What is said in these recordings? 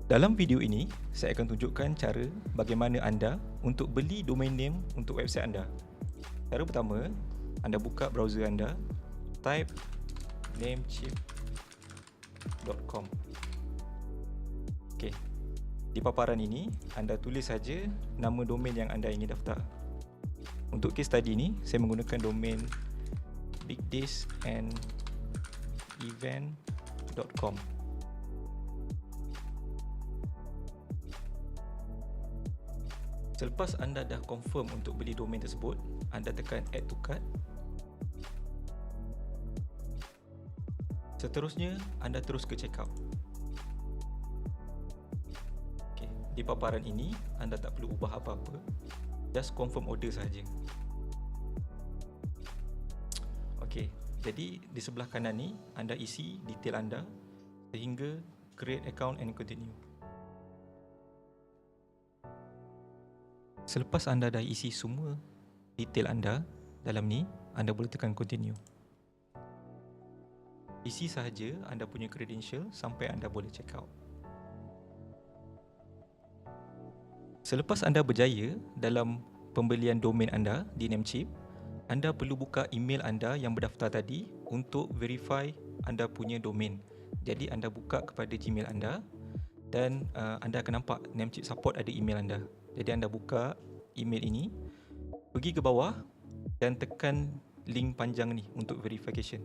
Dalam video ini, saya akan tunjukkan cara bagaimana anda untuk beli domain name untuk website anda. Cara pertama, anda buka browser anda, type namecheap.com. Okey. Di paparan ini, anda tulis saja nama domain yang anda ingin daftar. Untuk case study ini, saya menggunakan domain bigdaysandevent.com. Selepas anda dah confirm untuk beli domain tersebut, anda tekan add to cart. Seterusnya, anda terus ke checkout. Okay. Di paparan ini, anda tak perlu ubah apa-apa. Just confirm order sahaja. Okey, jadi di sebelah kanan ni, anda isi detail anda sehingga create account and continue. Selepas anda dah isi semua detail anda dalam ni, anda boleh tekan continue. Isi sahaja anda punya credential sampai anda boleh check out. Selepas anda berjaya dalam pembelian domain anda di Namecheap, anda perlu buka email anda yang berdaftar tadi untuk verify anda punya domain. Jadi anda buka kepada Gmail anda dan anda akan nampak Namecheap support ada email anda. Jadi anda buka email ini, pergi ke bawah dan tekan link panjang ni untuk verification.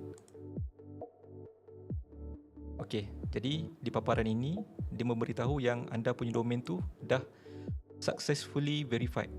Okey, jadi di paparan ini dia memberitahu yang anda punya domain tu dah successfully verified.